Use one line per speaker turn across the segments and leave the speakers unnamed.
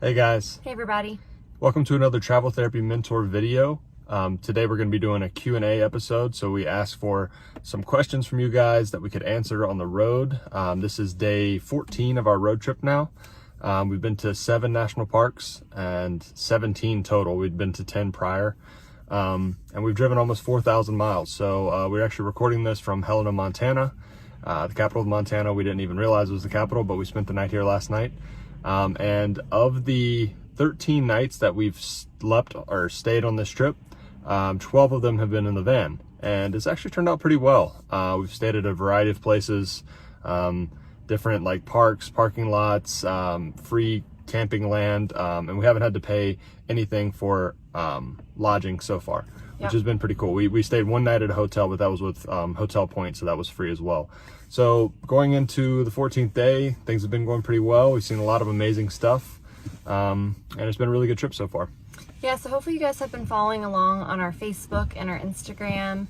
Hey guys.
Hey everybody.
Welcome to another Travel Therapy Mentor video. Today we're going to be doing a Q&A episode. So we asked for some questions from you guys that we could answer on the road. This is day 14 of our road trip now. We've been to 7 national parks and 17 total. We'd been to 10 prior. And we've driven almost 4,000 miles. So we're actually recording this from Helena, Montana, the capital of Montana. We didn't even realize it was the capital, but we spent the night here last night. And of the 13 nights that we've slept or stayed on this trip, 12 of them have been in the van, and it's actually turned out pretty well. We've stayed at a variety of places, different like parks, parking lots, free camping land, and we haven't had to pay anything for lodging so far, which has been pretty cool. We stayed one night at a hotel, but that was with hotel points, so that was free as well. So going into the 14th day, things have been going pretty well. We've seen a lot of amazing stuff, and it's been a really good trip so far.
Yeah, so hopefully you guys have been following along on our Facebook and our Instagram.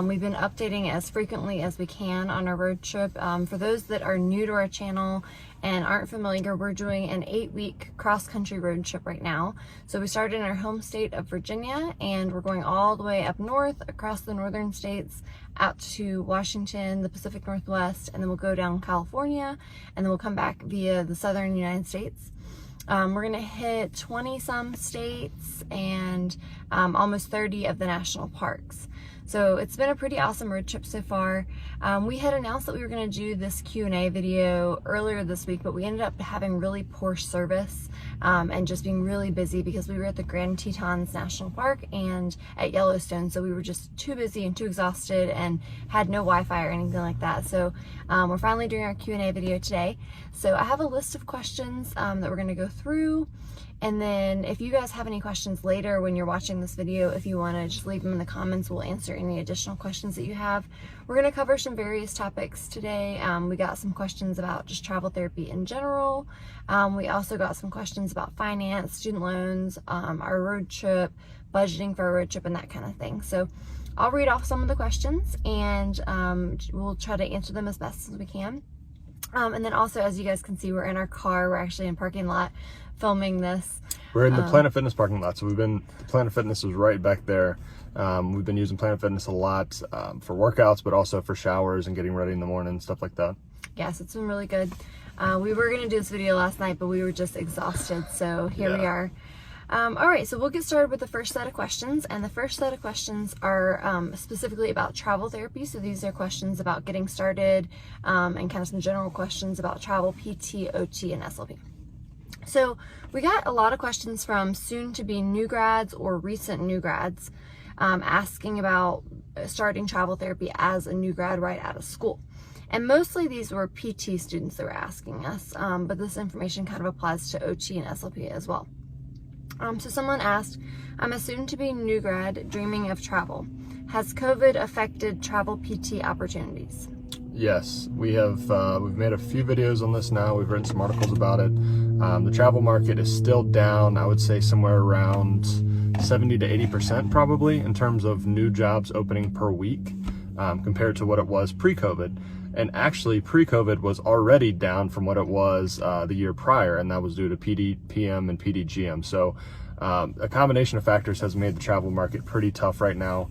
We've been updating as frequently as we can on our road trip. For those that are new to our channel and aren't familiar, we're doing an 8-week cross-country road trip right now. So we started in our home state of Virginia, and we're going all the way up north across the northern states out to Washington, the Pacific Northwest, and then we'll go down California, and then we'll come back via the southern United States. We're going to hit 20-some states and almost 30 of the national parks. So it's been a pretty awesome road trip so far. We had announced that we were going to do this Q&A video earlier this week, but we ended up having really poor service and just being really busy because we were at the Grand Tetons National Park and at Yellowstone. So we were just too busy and too exhausted and had no Wi-Fi or anything like that. So we're finally doing our Q&A video today. So I have a list of questions that we're going to go through. And then if you guys have any questions later when you're watching this video, if you want to just leave them in the comments, we'll answer any additional questions that you have. We're going to cover some various topics today. We got some questions about just travel therapy in general. We also got some questions about finance, student loans, our road trip, budgeting for our road trip, and that kind of thing. So I'll read off some of the questions, and we'll try to answer them as best as we can. And then also, as you guys can see, we're in our car. We're actually in parking lot filming this.
We're in the Planet Fitness parking lot. So Planet Fitness is right back there. We've been using Planet Fitness a lot for workouts, but also for showers and getting ready in the morning, stuff like that. Yes,
it's been really good. We were going to do this video last night, but we were just exhausted. So here we are. All right, so we'll get started with the first set of questions, and the first set of questions are specifically about travel therapy. So these are questions about getting started and kind of some general questions about travel, PT, OT, and SLP. So we got a lot of questions from soon-to-be new grads or recent new grads asking about starting travel therapy as a new grad right out of school. And mostly these were PT students that were asking us, but this information kind of applies to OT and SLP as well. So someone asked, I'm a soon-to-be new grad dreaming of travel. Has COVID affected travel PT opportunities?
Yes, we have. We've made a few videos on this now. We've written some articles about it. The travel market is still down, I would say somewhere around 70 to 80% probably in terms of new jobs opening per week compared to what it was pre-COVID. And actually pre-COVID was already down from what it was the year prior, and that was due to PDPM and PDGM. So a combination of factors has made the travel market pretty tough right now.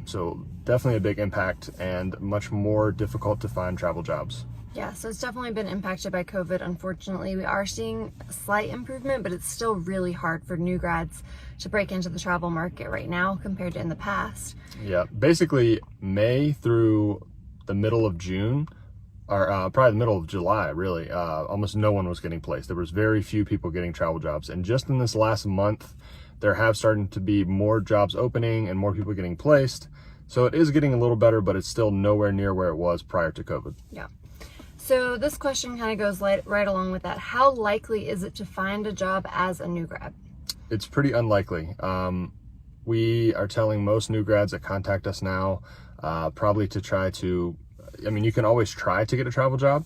So definitely a big impact and much more difficult to find travel jobs.
Yeah, so it's definitely been impacted by COVID. Unfortunately, we are seeing a slight improvement, but it's still really hard for new grads to break into the travel market right now compared to in the past.
Yeah, basically May through the middle of June, or probably the middle of July, really, almost no one was getting placed. There was very few people getting travel jobs. And just in this last month, there have started to be more jobs opening and more people getting placed. So it is getting a little better, but it's still nowhere near where it was prior to COVID.
Yeah. So this question kind of goes right along with that. How likely is it to find a job as a new grad?
It's pretty unlikely. We are telling most new grads that contact us now probably to try to, I mean, you can always try to get a travel job,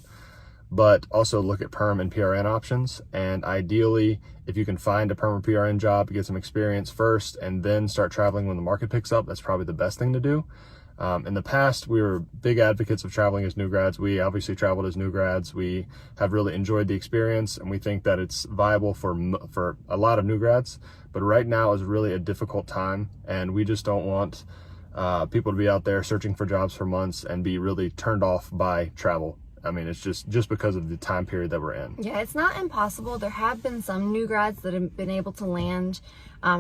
but also look at perm and PRN options. And ideally, if you can find a perm or PRN job, get some experience first, and then start traveling when the market picks up, that's probably the best thing to do. In the past, we were big advocates of traveling as new grads. We obviously traveled as new grads. We have really enjoyed the experience, and we think that it's viable for a lot of new grads. But right now is really a difficult time, and we just don't want people to be out there searching for jobs for months and be really turned off by travel. I mean, it's just because of the time period that we're in.
Yeah, it's not impossible. There have been some new grads that have been able to land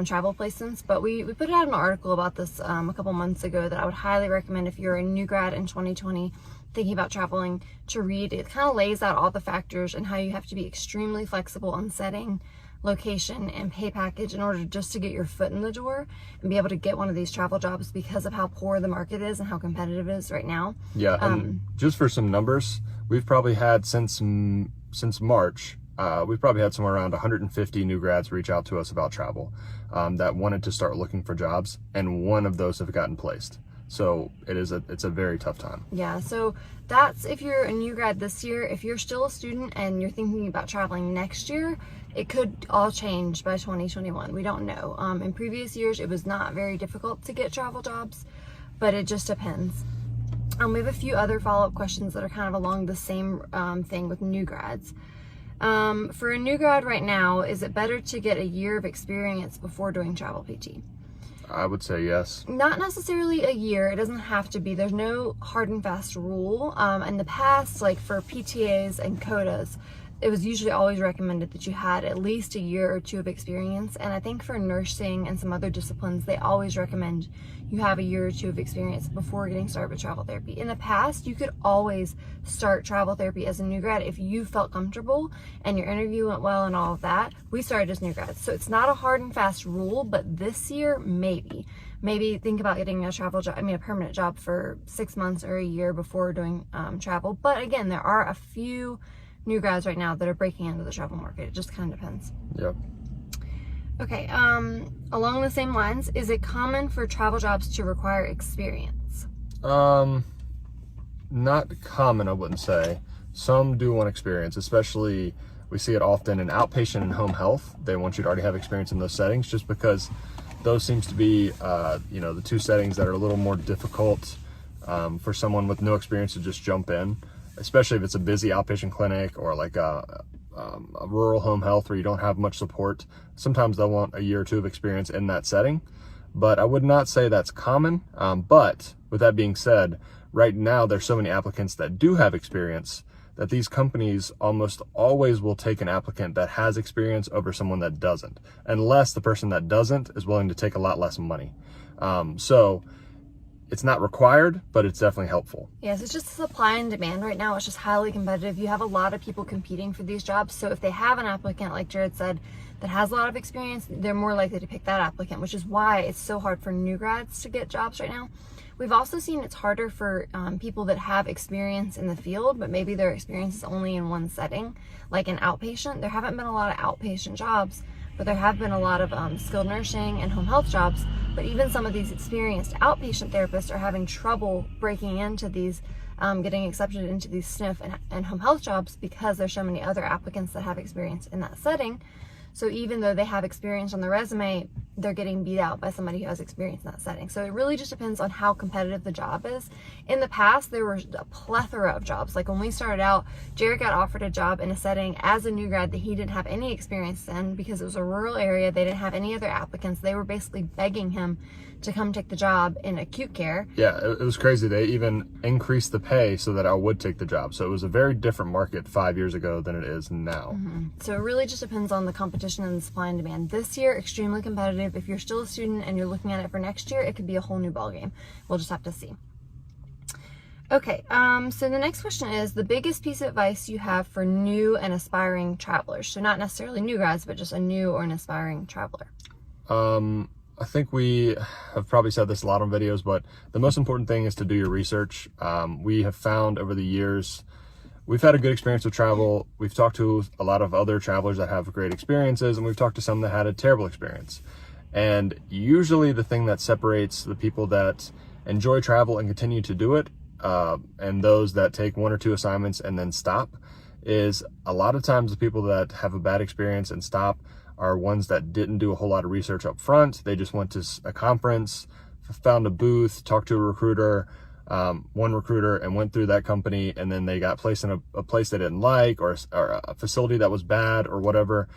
travel placements, but we put out an article about this a couple months ago that I would highly recommend if you're a new grad in 2020 thinking about traveling to read. It kind of lays out all the factors and how you have to be extremely flexible on setting, location, and pay package in order just to get your foot in the door and be able to get one of these travel jobs because of how poor the market is and how competitive it is right now.
Yeah, and just for some numbers, we've probably had since March, we've probably had somewhere around 150 new grads reach out to us about travel that wanted to start looking for jobs, and one of those have gotten placed. So it's a very tough time.
Yeah, so that's if you're a new grad this year. If you're still a student and you're thinking about traveling next year, it could all change by 2021. We don't know. In previous years, it was not very difficult to get travel jobs, but it just depends. We have a few other follow-up questions that are kind of along the same thing with new grads. For a new grad right now, is it better to get a year of experience before doing travel PT?
I would say yes.
Not necessarily a year. It doesn't have to be. There's no hard and fast rule. In the past, like for PTAs and CODAs, it was usually always recommended that you had at least a year or two of experience. And I think for nursing and some other disciplines, they always recommend you have a year or two of experience before getting started with travel therapy. In the past, you could always start travel therapy as a new grad if you felt comfortable and your interview went well and all of that. We started as new grads. So it's not a hard and fast rule, but this year, maybe think about getting a permanent job for 6 months or a year before doing travel. But again, there are a few new grads right now that are breaking into the travel market. It just kind of depends.
Yep.
Okay, along the same lines, is it common for travel jobs to require experience?
Not common, I wouldn't say. Some do want experience, especially we see it often in outpatient and home health. They want you to already have experience in those settings just because those seems to be, the two settings that are a little more difficult for someone with no experience to just jump in, especially if it's a busy outpatient clinic or like a rural home health where you don't have much support. Sometimes they'll want a year or two of experience in that setting, but I would not say that's common. But with that being said, right now there's so many applicants that do have experience that these companies almost always will take an applicant that has experience over someone that doesn't, unless the person that doesn't is willing to take a lot less money. So it's not required, but it's definitely helpful.
Yes, it's just supply and demand right now. It's just highly competitive. You have a lot of people competing for these jobs. So if they have an applicant, like Jared said, that has a lot of experience, they're more likely to pick that applicant, which is why it's so hard for new grads to get jobs right now. We've also seen it's harder for people that have experience in the field, but maybe their experience is only in one setting, like an outpatient. There haven't been a lot of outpatient jobs, but there have been a lot of skilled nursing and home health jobs. But even some of these experienced outpatient therapists are having trouble breaking into these, getting accepted into these SNF and home health jobs because there's so many other applicants that have experience in that setting. So even though they have experience on their resume, they're getting beat out by somebody who has experience in that setting. So it really just depends on how competitive the job is. In the past, there were a plethora of jobs. Like when we started out, Jared got offered a job in a setting as a new grad that he didn't have any experience in because it was a rural area. They didn't have any other applicants. They were basically begging him to come take the job in acute care.
Yeah, it was crazy. They even increased the pay so that I would take the job. So it was a very different market 5 years ago than it is now.
So it really just depends on the competition and the supply and demand. This year, extremely competitive. If you're still a student and you're looking at it for next year, it could be a whole new ballgame. We'll just have to see. Okay, so the next question is the biggest piece of advice you have for new and aspiring travelers. So not necessarily new grads, but just a new or an aspiring traveler.
I think we have probably said this a lot on videos, but the most important thing is to do your research. We have found over the years, we've had a good experience with travel. We've talked to a lot of other travelers that have great experiences, and we've talked to some that had a terrible experience. And usually the thing that separates the people that enjoy travel and continue to do it, and those that take 1 or 2 assignments and then stop, is a lot of times the people that have a bad experience and stop are ones that didn't do a whole lot of research up front. They just went to a conference, found a booth, talked to a recruiter, one recruiter, and went through that company, and then they got placed in a place they didn't like, or a facility that was bad or whatever,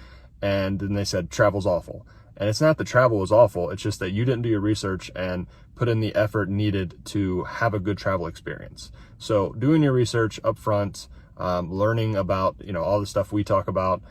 and then they said travel's awful. And it's not that travel was awful, it's just that you didn't do your research and put in the effort needed to have a good travel experience. So doing your research up front, learning about, all the stuff we talk about,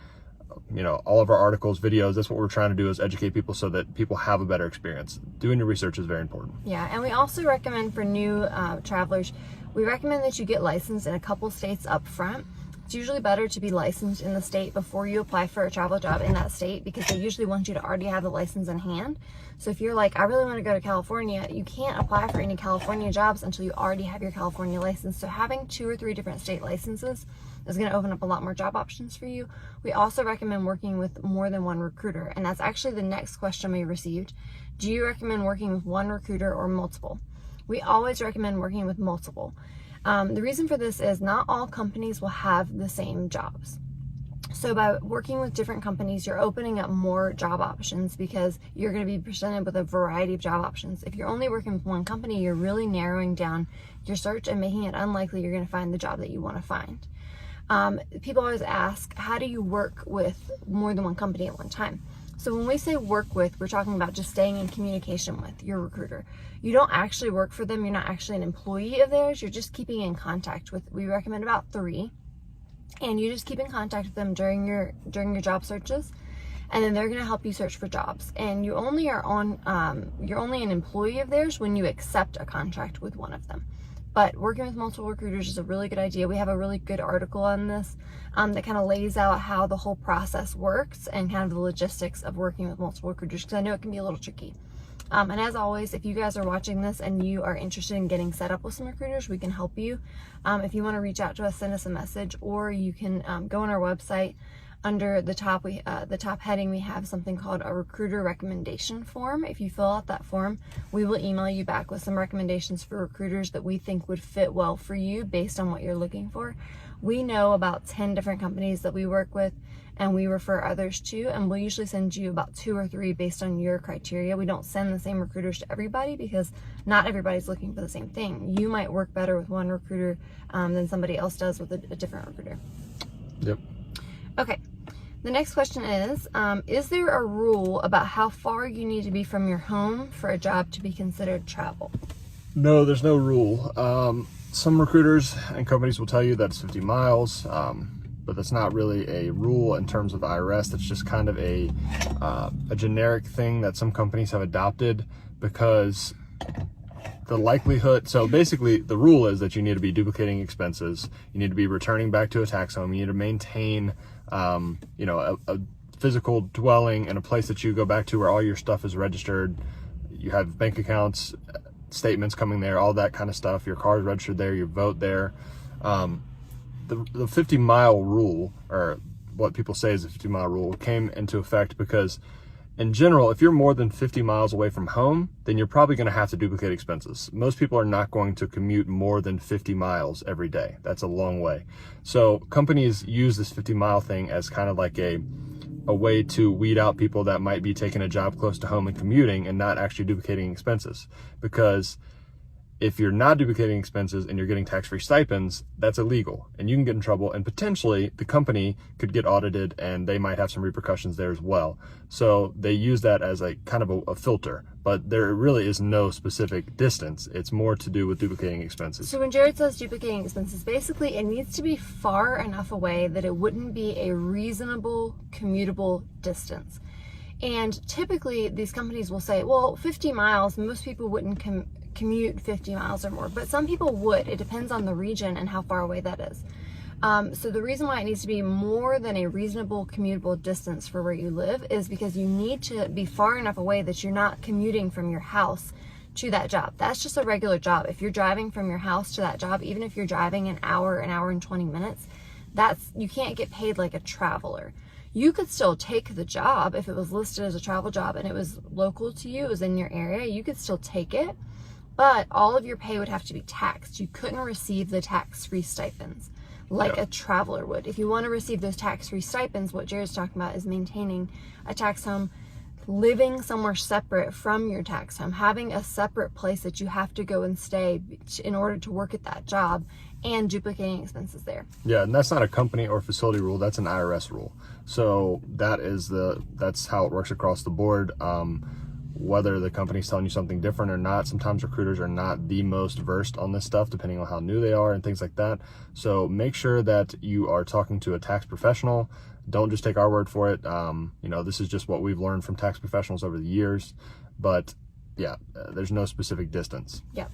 all of our articles, videos, that's what we're trying to do, is educate people so that people have a better experience. Doing your research is very important.
Yeah, and we also recommend for new travelers, we recommend that you get licensed in a couple states up front. It's usually better to be licensed in the state before you apply for a travel job in that state, because they usually want you to already have the license in hand. So if you're like, I really want to go to California, you can't apply for any California jobs until you already have your California license. So having 2 or 3 different state licenses is going to open up a lot more job options for you. We also recommend working with more than one recruiter. And that's actually the next question we received. Do you recommend working with one recruiter or multiple? We always recommend working with multiple. The reason for this is not all companies will have the same jobs. So by working with different companies, you're opening up more job options, because you're going to be presented with a variety of job options. If you're only working with one company, you're really narrowing down your search and making it unlikely you're going to find the job that you want to find. People always ask, how do you work with more than one company at one time? So when we say work with, we're talking about just staying in communication with your recruiter. You don't actually work for them. You're not actually an employee of theirs. You're just keeping in contact with, we recommend about 3. And you just keep in contact with them during your job searches. And then they're going to help you search for jobs. And you only are you're only an employee of theirs when you accept a contract with one of them. But working with multiple recruiters is a really good idea. We have a really good article on this that kind of lays out how the whole process works and kind of the logistics of working with multiple recruiters, because I know it can be a little tricky. And as always, if you guys are watching this and you are interested in getting set up with some recruiters, we can help you. If you want to reach out to us, send us a message, or you can go on our website. Under the top heading, we have something called a recruiter recommendation form. If you fill out that form, we will email you back with some recommendations for recruiters that we think would fit well for you based on what you're looking for. We know about 10 different companies that we work with, and we refer others to, and we'll usually send you about 2 or 3 based on your criteria. We don't send the same recruiters to everybody, because not everybody's looking for the same thing. You might work better with one recruiter than somebody else does with a different recruiter.
Yep.
Okay. The next question is there a rule about how far you need to be from your home for a job to be considered travel?
No, there's no rule. Some recruiters and companies will tell you that it's 50 miles, but that's not really a rule in terms of the IRS. That's just kind of a generic thing that some companies have adopted, because the likelihood, so basically the rule is that you need to be duplicating expenses, you need to be returning back to a tax home, you need to maintain a physical dwelling and a place that you go back to where all your stuff is registered. You have bank accounts, statements coming there, all that kind of stuff. Your car is registered there, you vote there. The 50-mile rule, or what people say is a 50-mile rule, came into effect because in general, if you're more than 50 miles away from home, then you're probably going to have to duplicate expenses. Most people are not going to commute more than 50 miles every day. That's a long way. So companies use this 50-mile thing as kind of like a way to weed out people that might be taking a job close to home and commuting and not actually duplicating expenses. Because if you're not duplicating expenses and you're getting tax-free stipends, that's illegal and you can get in trouble, and potentially the company could get audited and they might have some repercussions there as well. So they use that as a kind of a filter, but there really is no specific distance. It's more to do with duplicating expenses.
So when Jared says duplicating expenses, basically it needs to be far enough away that it wouldn't be a reasonable commutable distance. And typically these companies will say, well, 50 miles, most people wouldn't commute 50 miles or more, but some people would. It depends on the region and how far away that is. So the reason why it needs to be more than a reasonable commutable distance for where you live is because you need to be far enough away that you're not commuting from your house to that job. That's just a regular job. If you're driving from your house to that job, even if you're driving an hour and 20 minutes, you can't get paid like a traveler. You could still take the job if it was listed as a travel job and it was local to you, it was in your area, you could still take it, but all of your pay would have to be taxed. You couldn't receive the tax-free stipends like a traveler would. If you want to receive those tax-free stipends, what Jared's talking about is maintaining a tax home living somewhere separate from your tax home, having a separate place that you have to go and stay in order to work at that job, and duplicating expenses there.
Yeah, and that's not a company or facility rule, that's an IRS rule. So that's how it works across the board. Whether the company's telling you something different or not, sometimes recruiters are not the most versed on this stuff, depending on how new they are and things like that. So make sure that you are talking to a tax professional. Don't just take our word for it. This is just what we've learned from tax professionals over the years. But yeah, there's no specific distance.
Yeah.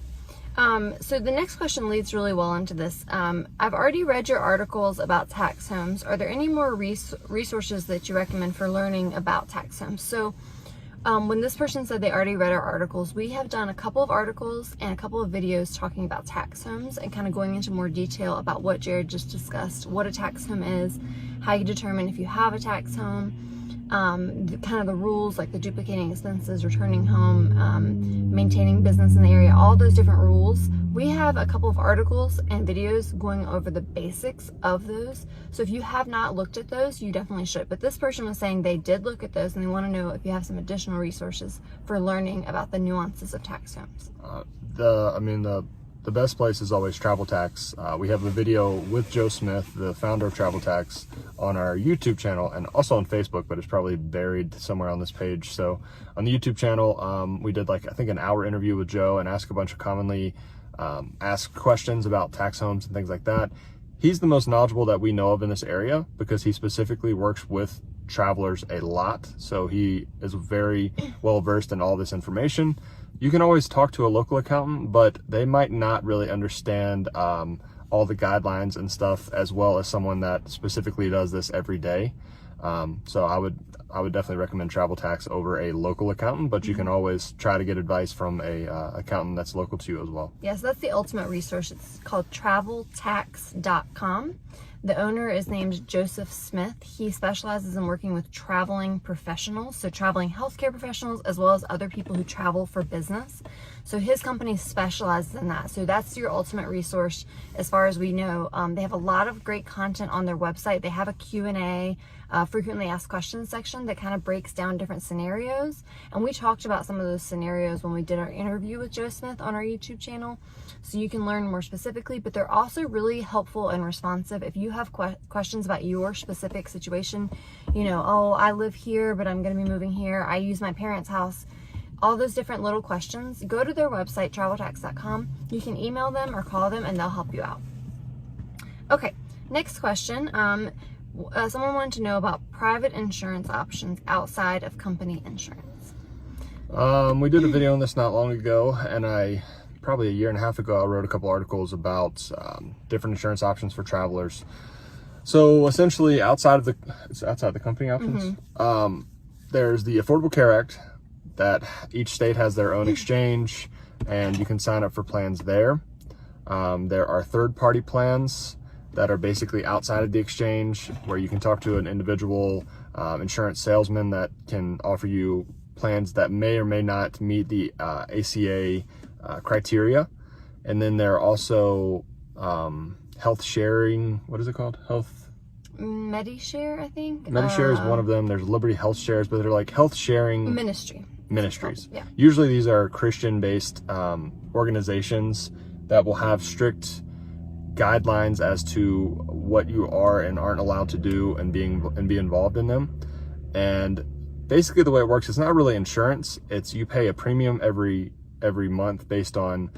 So the next question leads really well into this. I've already read your articles about tax homes. Are there any more resources that you recommend for learning about tax homes? So when this person said they already read our articles, we have done a couple of articles and a couple of videos talking about tax homes and kind of going into more detail about what Jared just discussed, what a tax home is, how you determine if you have a tax home, kind of the rules like the duplicating expenses, returning home, maintaining business in the area, all those different rules. We have a couple of articles and videos going over the basics of those. So if you have not looked at those, you definitely should. But this person was saying they did look at those and they want to know if you have some additional resources for learning about the nuances of tax homes.
The best place is always Travel Tax. We have a video with Joe Smith, the founder of Travel Tax, on our YouTube channel and also on Facebook, but it's probably buried somewhere on this page. So on the YouTube channel, we did I think an hour interview with Joe and asked a bunch of commonly asked questions about tax homes and things like that. He's the most knowledgeable that we know of in this area because he specifically works with travelers a lot. So he is very well versed in all this information. You can always talk to a local accountant, but they might not really understand all the guidelines and stuff as well as someone that specifically does this every day. So I would definitely recommend Travel Tax over a local accountant, but you can always try to get advice from a accountant that's local to you as well.
Yes, that's the ultimate resource. It's called traveltax.com. The owner is named Joseph Smith. He specializes in working with traveling professionals, so traveling healthcare professionals, as well as other people who travel for business. So his company specializes in that. So that's your ultimate resource as far as we know. They have a lot of great content on their website. They have a Q&A, frequently asked questions section that kind of breaks down different scenarios. And we talked about some of those scenarios when we did our interview with Joe Smith on our YouTube channel. So you can learn more specifically, but they're also really helpful and responsive. If you have questions about your specific situation, oh, I live here, but I'm going to be moving here. I use my parents' house. All those different little questions, go to their website, traveltax.com. You can email them or call them and they'll help you out. Okay, next question. Someone wanted to know about private insurance options outside of company insurance.
We did a video on this not long ago, and probably a year and a half ago, I wrote a couple articles about different insurance options for travelers. So essentially, outside the company options, there's the Affordable Care Act, that each state has their own exchange and you can sign up for plans there. There are third-party plans that are basically outside of the exchange where you can talk to an individual insurance salesman that can offer you plans that may or may not meet the ACA criteria. And then there are also health sharing, what is it called?
MediShare, I think.
MediShare is one of them. There's Liberty Health Shares, but they're like health sharing ministries.
Yeah.
Usually these are Christian-based organizations that will have strict guidelines as to what you are and aren't allowed to do and be involved in them. And basically the way it works, it's not really insurance. It's you pay a premium every month based on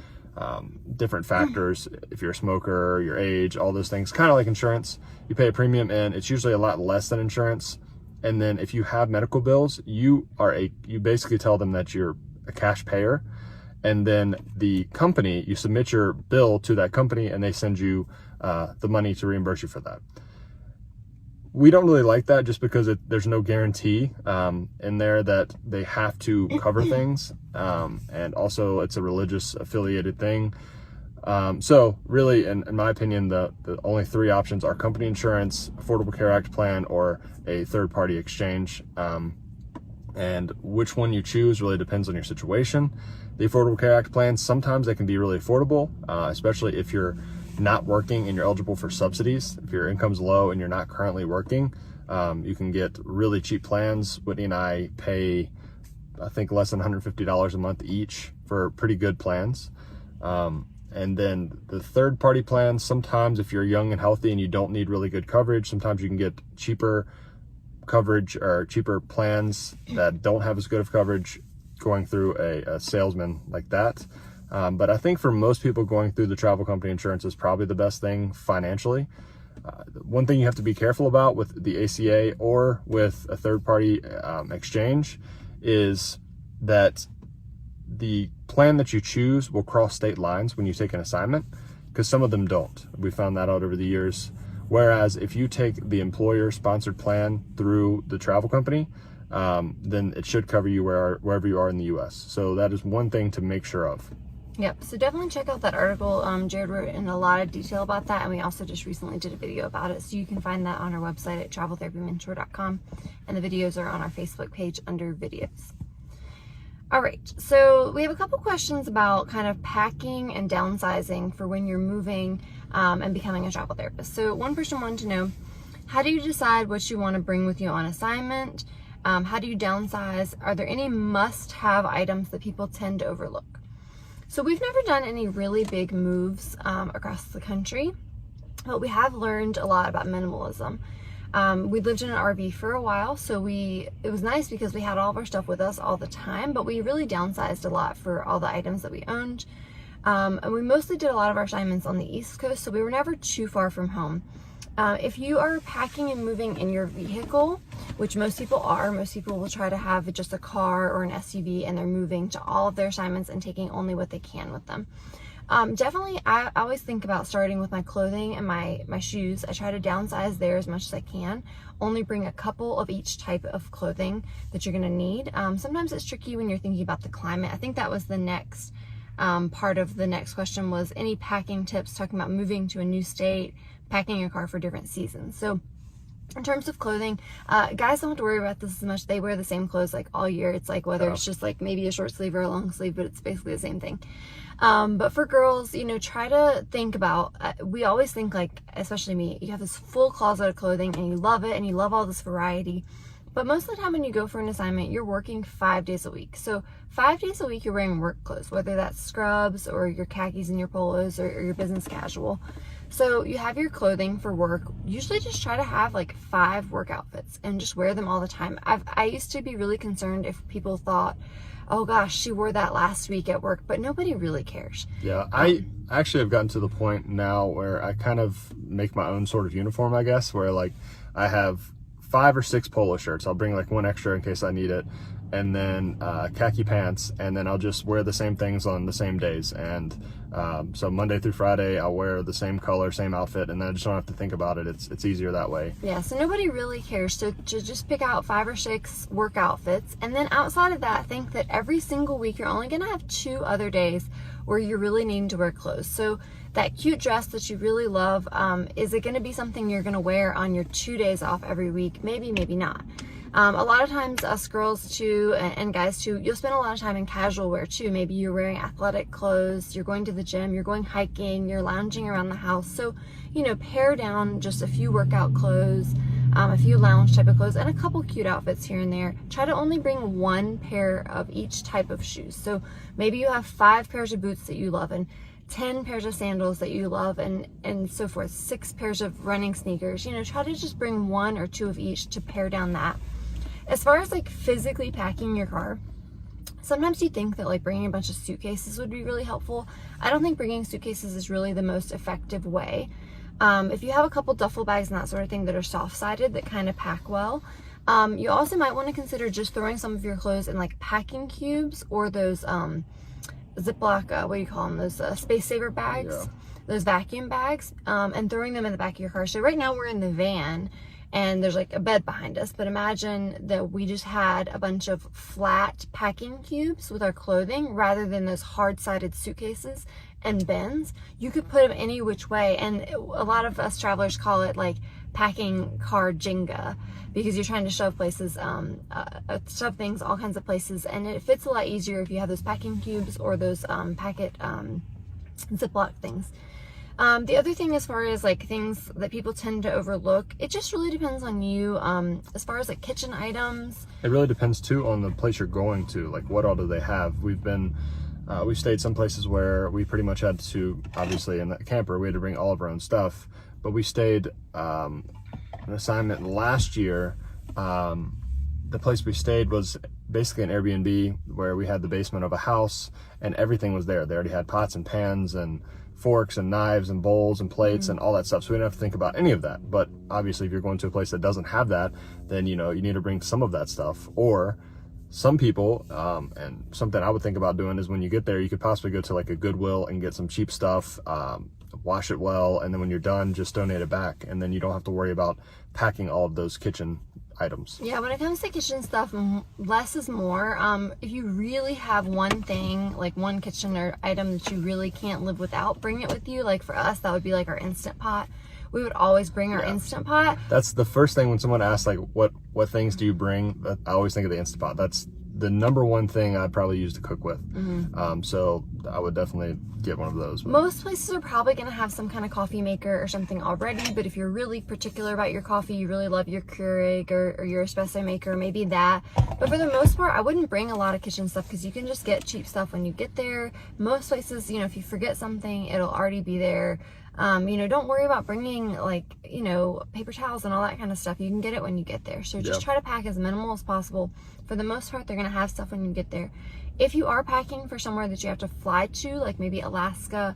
different factors. If you're a smoker, your age, all those things, kind of like insurance. You pay a premium and it's usually a lot less than insurance. And then if you have medical bills, you basically tell them that you're a cash payer. And then the company, you submit your bill to that company and they send you the money to reimburse you for that. We don't really like that just because there's no guarantee in there that they have to cover things. And also it's a religious affiliated thing. So really, in my opinion, the only three options are company insurance, Affordable Care Act plan, or a third-party exchange. And which one you choose really depends on your situation. The Affordable Care Act plans, sometimes they can be really affordable, especially if you're not working and you're eligible for subsidies. If your income's low and you're not currently working, You can get really cheap plans. Whitney and I pay, I think, less than $150 a month each for pretty good plans. And then the third party plans, sometimes if you're young and healthy and you don't need really good coverage, sometimes you can get cheaper coverage or cheaper plans that don't have as good of coverage going through a salesman like that. But I think for most people, going through the travel company insurance is probably the best thing financially. One thing you have to be careful about with the ACA or with a third party exchange is that the plan that you choose will cross state lines when you take an assignment, because some of them don't. We found that out over the years. Whereas if you take the employer sponsored plan through the travel company, then it should cover you wherever you are in the US. So that is one thing to make sure of.
Yep, so definitely check out that article. Jared wrote in a lot of detail about that, and we also just recently did a video about it. So you can find that on our website at traveltherapymentor.com, and the videos are on our Facebook page under videos. All right, so we have a couple questions about kind of packing and downsizing for when you're moving and becoming a travel therapist. So one person wanted to know, how do you decide what you want to bring with you on assignment? How do you downsize? Are there any must-have items that people tend to overlook? So we've never done any really big moves across the country, but we have learned a lot about minimalism. We lived in an RV for a while, so it was nice because we had all of our stuff with us all the time, but we really downsized a lot for all the items that we owned. And we mostly did a lot of our assignments on the East Coast, so we were never too far from home. If you are packing and moving in your vehicle, which most people will try to have just a car or an SUV, and they're moving to all of their assignments and taking only what they can with them. Definitely, I always think about starting with my clothing and my shoes. I try to downsize there as much as I can. Only bring a couple of each type of clothing that you're going to need. Sometimes it's tricky when you're thinking about the climate. I think that was the next part of the next question, was any packing tips, talking about moving to a new state, packing your car for different seasons. So in terms of clothing, guys don't have to worry about this as much. They wear the same clothes like all year. It's like whether it's just like maybe a short sleeve or a long sleeve, but it's basically the same thing. But for girls, try to think about, we always think, like, especially me, you have this full closet of clothing and you love it and you love all this variety. But most of the time when you go for an assignment, you're working 5 days a week. So 5 days a week, you're wearing work clothes, whether that's scrubs or your khakis and your polos or your business casual. So you have your clothing for work. Usually just try to have like 5 work outfits and just wear them all the time. I used to be really concerned if people thought, oh gosh, she wore that last week at work, but nobody really cares.
Yeah, I actually have gotten to the point now where I kind of make my own sort of uniform, I guess, where like I have 5 or 6 polo shirts. I'll bring like one extra in case I need it, and then khaki pants, and then I'll just wear the same things on the same days. And so Monday through Friday, I'll wear the same color, same outfit, and then I just don't have to think about it. It's easier that way.
Yeah, so nobody really cares. So just pick out 5 or 6 work outfits, and then outside of that, think that every single week you're only gonna have 2 other days where you're really needing to wear clothes. So that cute dress that you really love, is it gonna be something you're gonna wear on your 2 days off every week? Maybe, maybe not. A lot of times us girls too, and guys too, you'll spend a lot of time in casual wear too. Maybe you're wearing athletic clothes, you're going to the gym, you're going hiking, you're lounging around the house. So, pare down just a few workout clothes, a few lounge type of clothes, and a couple cute outfits here and there. Try to only bring 1 pair of each type of shoes. So maybe you have 5 pairs of boots that you love, and 10 pairs of sandals that you love, and so forth, 6 pairs of running sneakers. Try to just bring 1 or 2 of each to pare down that. As far as like physically packing your car, sometimes you think that like bringing a bunch of suitcases would be really helpful. I don't think bringing suitcases is really the most effective way. If you have a couple duffel bags and that sort of thing that are soft-sided that kind of pack well, you also might want to consider just throwing some of your clothes in like packing cubes or those Ziploc, what do you call them? Those space saver bags, yeah. Those vacuum bags, and throwing them in the back of your car. So right now we're in the van, and there's like a bed behind us, but imagine that we just had a bunch of flat packing cubes with our clothing rather than those hard-sided suitcases and bins. You could put them any which way, and a lot of us travelers call it like packing car Jenga, because you're trying to shove places, shove things all kinds of places, and it fits a lot easier if you have those packing cubes or those packet Ziploc things. The other thing, as far as like things that people tend to overlook, it just really depends on you. As far as like kitchen items,
it really depends too on the place you're going to. Like, what all do they have? We've stayed some places where we pretty much had to, obviously in that camper, we had to bring all of our own stuff. But we stayed an assignment last year. The place we stayed was basically an Airbnb where we had the basement of a house and everything was there. They already had pots and pans and forks and knives and bowls and plates and all that stuff. So we didn't have to think about any of that. But obviously if you're going to a place that doesn't have that, then you need to bring some of that stuff. Or some people, and something I would think about doing is when you get there, you could possibly go to like a Goodwill and get some cheap stuff, wash it well, and then when you're done, just donate it back. And then you don't have to worry about packing all of those kitchen items.
Yeah, when it comes to kitchen stuff, less is more. If you really have one thing, like one kitchen or item that you really can't live without, bring it with you. Like for us, that would be like our Instant Pot. We would always bring our Instant Pot.
That's the first thing when someone asks, like, what things do you bring? I always think of the Instant Pot. That's the number one thing I'd probably use to cook with. So I would definitely get one of those.
Most places are probably going to have some kind of coffee maker or something already, but if you're really particular about your coffee, you really love your Keurig or your espresso maker, maybe that. But for the most part, I wouldn't bring a lot of kitchen stuff because you can just get cheap stuff when you get there. Most places, if you forget something, it'll already be there. Don't worry about bringing paper towels and all that kind of stuff. You can get it when you get there. So just try to pack as minimal as possible. For the most part, they're going to have stuff when you get there. If you are packing for somewhere that you have to fly to, like maybe Alaska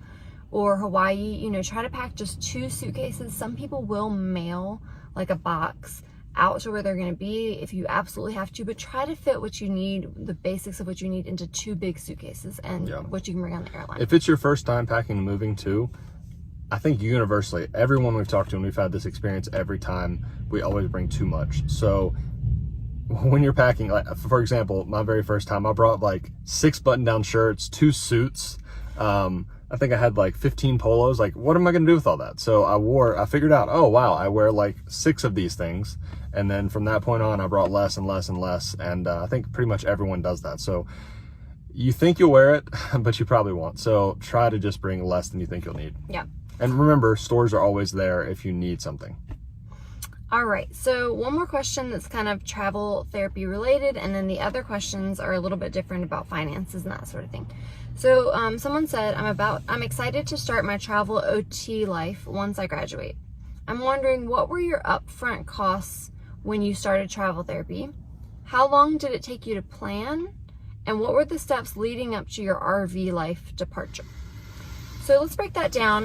or Hawaii, try to pack just 2 suitcases. Some people will mail like a box out to where they're going to be if you absolutely have to, but try to fit what you need, the basics of what you need, into 2 big suitcases and what you can bring on the airline.
If it's your first time packing and moving too, I think universally, everyone we've talked to and we've had this experience every time, we always bring too much. So when you're packing, like for example, my very first time, I brought like 6 button-down shirts, 2 suits. I think I had like 15 polos. Like, what am I going to do with all that? So I figured out, oh wow, I wear like 6 of these things. And then from that point on, I brought less and less and less. And I think pretty much everyone does that. So you think you'll wear it, but you probably won't. So try to just bring less than you think you'll need.
Yeah.
And remember, stores are always there if you need something.
All right, so one more question that's kind of travel therapy related, and then the other questions are a little bit different about finances and that sort of thing. So someone said, I'm excited to start my travel OT life once I graduate. I'm wondering, what were your upfront costs when you started travel therapy? How long did it take you to plan? And what were the steps leading up to your RV life departure? So let's break that down.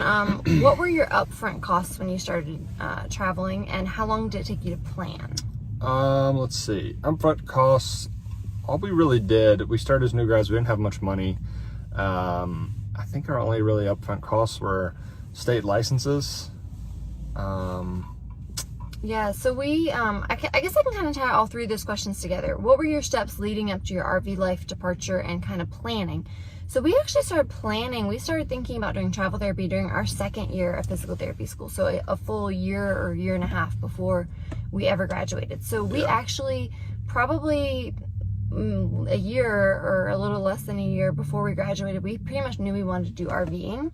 What were your upfront costs when you started traveling, and how long did it take you to plan?
Let's see. Upfront costs, all we really did, we started as new guys, we didn't have much money. I think our only really upfront costs were state licenses.
Yeah, so we, I guess I can kind of tie all 3 of those questions together. What were your steps leading up to your RV life departure and kind of planning? So we actually started planning. We started thinking about doing travel therapy during our 2nd year of physical therapy school. So a full year or year and a half before we ever graduated. So we actually probably a year or a little less than a year before we graduated, we pretty much knew we wanted to do RVing.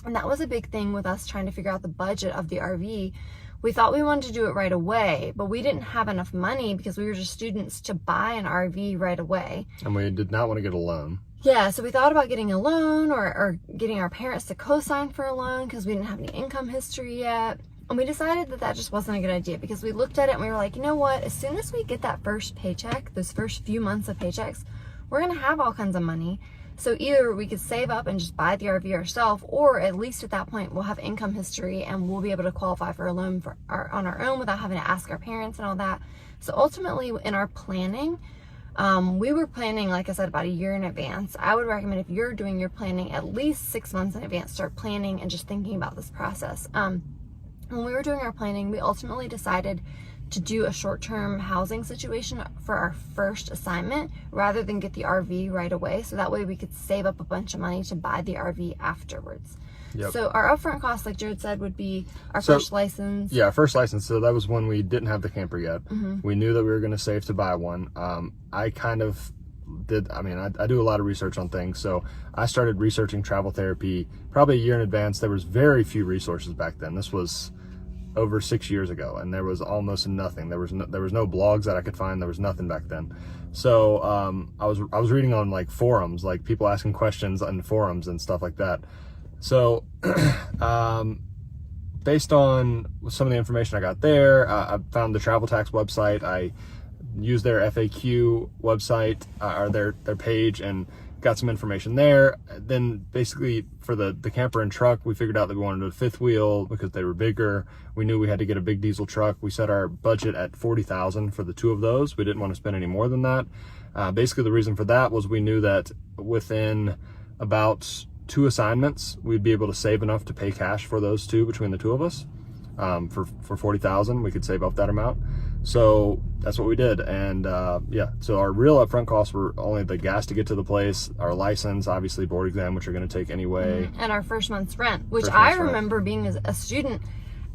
And that was a big thing with us trying to figure out the budget of the RV. We thought we wanted to do it right away, but we didn't have enough money because we were just students to buy an RV right away.
And we did not want to get a loan.
Yeah, so we thought about getting a loan or getting our parents to co-sign for a loan because we didn't have any income history yet. And we decided that just wasn't a good idea because we looked at it and we were like, you know what? As soon as we get that first paycheck, those first few months of paychecks, we're going to have all kinds of money. So either we could save up and just buy the RV ourselves, or at least at that point we'll have income history and we'll be able to qualify for a loan on our own without having to ask our parents and all that. So ultimately in our planning, we were planning, like I said, about a year in advance. I would recommend, if you're doing your planning, at least 6 months in advance, start planning and just thinking about this process. When we were doing our planning, we ultimately decided to do a short-term housing situation for our first assignment rather than get the RV right away. So that way we could save up a bunch of money to buy the RV afterwards. Yep. So our upfront cost, like Jared said, would be our first license.
Yeah, first license. So that was when we didn't have the camper yet. We knew that we were going to save to buy one. I kind of I do a lot of research on things. So I started researching travel therapy probably a year in advance. There was very few resources back then. This was over 6 years ago, and there was almost nothing. There was no blogs that I could find. There was nothing back then. So I was reading on like forums, like people asking questions on forums and stuff like that. So based on some of the information I got there, I found the Travel Tax website. I used their FAQ website or their page and got some information there. Then basically for the camper and truck, we figured out that we wanted a fifth wheel because they were bigger. We knew we had to get a big diesel truck. We set our budget at $40,000 for the two of those. We didn't want to spend any more than that. Basically the reason for that was we knew that within about 2 assignments, we'd be able to save enough to pay cash for those two between the two of us. For $40,000, we could save up that amount. So that's what we did. And so our real upfront costs were only the gas to get to the place, our license, obviously board exam, which you're going to take anyway.
And our first month's rent, which I remember being a student.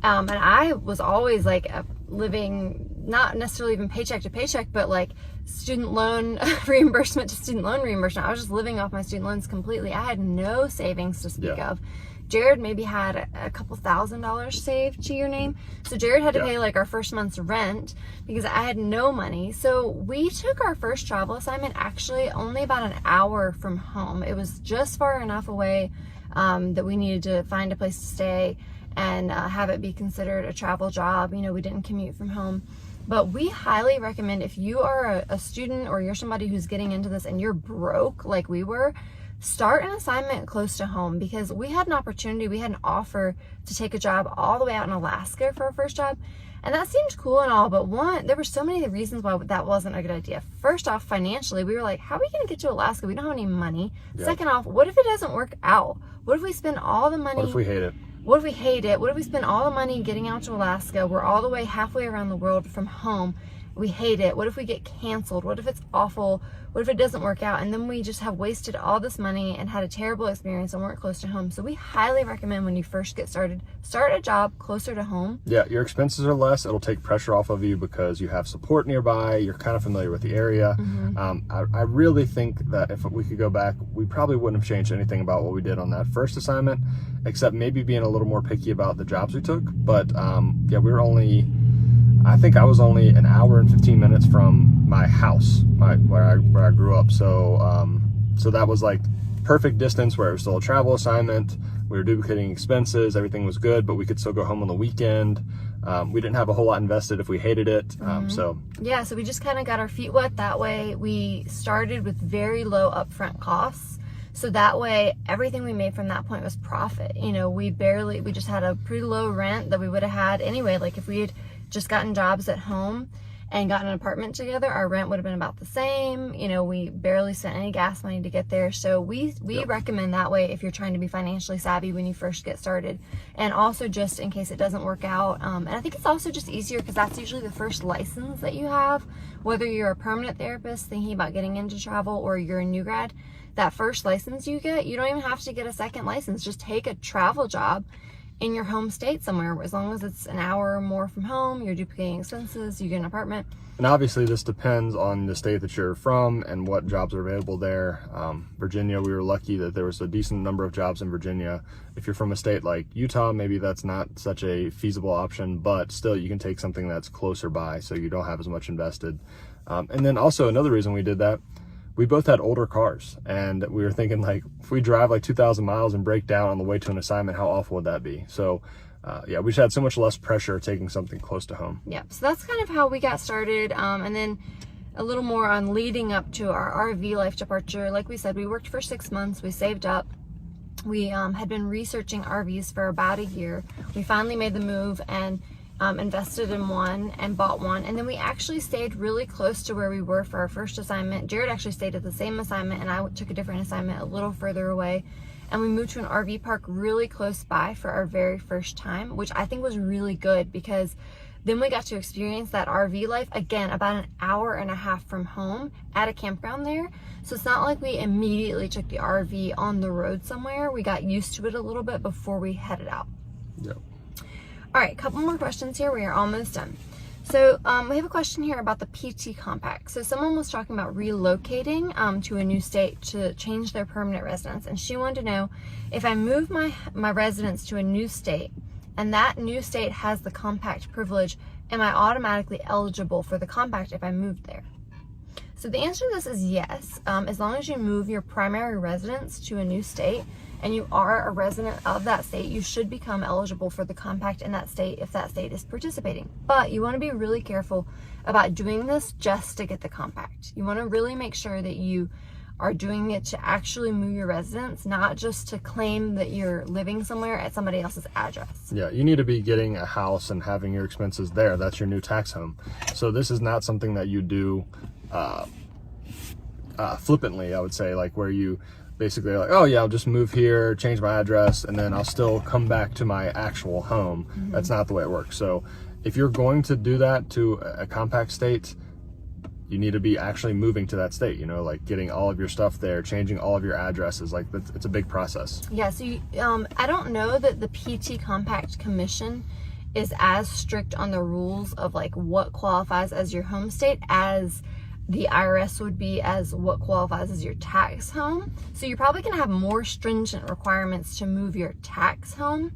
And I was always like living, not necessarily even paycheck to paycheck, but like student loan reimbursement to student loan reimbursement. I was just living off my student loans completely. I had no savings to speak of. Jared maybe had a couple $1,000s saved to your name. So Jared had to pay like our first month's rent because I had no money. So we took our first travel assignment actually only about an hour from home. It was just far enough away that we needed to find a place to stay and have it be considered a travel job. You know, we didn't commute from home. But we highly recommend, if you are a student or you're somebody who's getting into this and you're broke like we were, start an assignment close to home, because we had an opportunity, we had an offer to take a job all the way out in Alaska for our first job. And that seemed cool and all, but there were so many reasons why that wasn't a good idea. First off, financially, we were like, how are we going to get to Alaska? We don't have any money. Second off, what if it doesn't work out? What if we spend all the money?
What if we hate it?
What if we hate it? What if we spend all the money getting out to Alaska? We're all the way halfway around the world from home. We hate it. What if we get canceled? What if it's awful? What if it doesn't work out? And then we just have wasted all this money and had a terrible experience and weren't close to home. So we highly recommend when you first get started, start a job closer to home.
Yeah, your expenses are less. It'll take pressure off of you because you have support nearby. You're kind of familiar with the area. I really think that if we could go back, we probably wouldn't have changed anything about what we did on that first assignment, except maybe being a little more picky about the jobs we took. But I think I was only an hour and 15 minutes from my house, where I grew up. So that was like perfect distance where it was still a travel assignment. We were duplicating expenses. Everything was good, but we could still go home on the weekend. We didn't have a whole lot invested if we hated it. So
we just kind of got our feet wet that way. We started with very low upfront costs. So that way, everything we made from that point was profit. You know, we just had a pretty low rent that we would have had anyway. Like if we had just gotten jobs at home and gotten an apartment together, our rent would have been about the same. You know, we barely spent any gas money to get there. So we recommend that way if you're trying to be financially savvy when you first get started. And also just in case it doesn't work out. And I think it's also just easier because that's usually the first license that you have, whether you're a permanent therapist thinking about getting into travel or you're a new grad. That first license you get, you don't even have to get a second license. Just take a travel job in your home state somewhere, as long as it's an hour or more from home, you're duplicating expenses, you get an apartment.
And obviously this depends on the state that you're from and what jobs are available there. Virginia, we were lucky that there was a decent number of jobs in Virginia. If you're from a state like Utah, maybe that's not such a feasible option, but still you can take something that's closer by so you don't have as much invested. And then also another reason we did that, we both had older cars, and we were thinking, like, if we drive like 2,000 miles and break down on the way to an assignment, how awful would that be? So we just had so much less pressure taking something close to home.
Yeah, so that's kind of how we got started. And then a little more on leading up to our RV life departure. Like we said, we worked for 6 months, we saved up. We had been researching RVs for about a year. We finally made the move and invested in one and bought one, and then we actually stayed really close to where we were for our first assignment. Jared actually stayed at the same assignment, and I took a different assignment a little further away, and we moved to an RV park really close by for our very first time, which I think was really good because then we got to experience that RV life again about an hour and a half from home at a campground there. So it's not like we immediately took the RV on the road somewhere. We got used to it a little bit before we headed out.
Yep.
All right, a couple more questions here. We are almost done. So we have a question here about the PT Compact. So someone was talking about relocating to a new state to change their permanent residence, and she wanted to know if I move my residence to a new state and that new state has the compact privilege, am I automatically eligible for the compact if I moved there? So the answer to this is yes. As long as you move your primary residence to a new state and you are a resident of that state, you should become eligible for the compact in that state if that state is participating. But you want to be really careful about doing this just to get the compact. You want to really make sure that you are doing it to actually move your residence, not just to claim that you're living somewhere at somebody else's address.
Yeah, you need to be getting a house and having your expenses there. That's your new tax home. So this is not something that you do flippantly, I would say, like where you basically are like, oh yeah, I'll just move here, change my address, and then I'll still come back to my actual home. Mm-hmm. That's not the way it works. So if you're going to do that to a compact state, you need to be actually moving to that state, like getting all of your stuff there, changing all of your addresses. Like it's a big process.
Yeah, so I don't know that the PT Compact Commission is as strict on the rules of like what qualifies as your home state as the IRS would be as what qualifies as your tax home. So you're probably gonna have more stringent requirements to move your tax home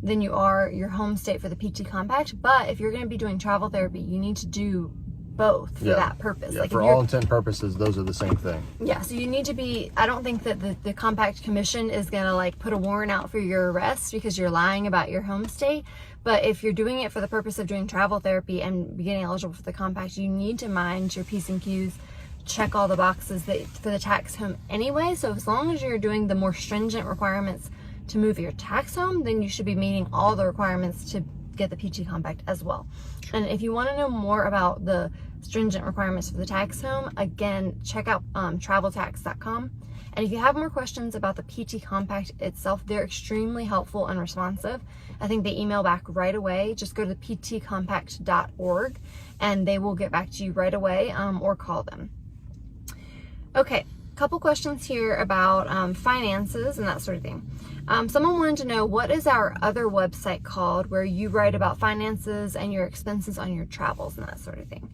than you are your home state for the PT Compact. But if you're gonna be doing travel therapy, you need to do both for that purpose.
Yeah,
like
for all intent purposes, those are the same thing.
Yeah, so you need to be, I don't think that the Compact Commission is gonna like put a warrant out for your arrest because you're lying about your home state. But if you're doing it for the purpose of doing travel therapy and getting eligible for the compact, you need to mind your P's and Q's, check all the boxes for the tax home anyway. So as long as you're doing the more stringent requirements to move your tax home, then you should be meeting all the requirements to get the PT Compact as well. And if you want to know more about the stringent requirements for the tax home, again, check out traveltax.com. And if you have more questions about the PT Compact itself, they're extremely helpful and responsive. I think they email back right away. Just go to ptcompact.org and they will get back to you right away, or call them. Okay, couple questions here about finances and that sort of thing. Someone wanted to know, what is our other website called where you write about finances and your expenses on your travels and that sort of thing?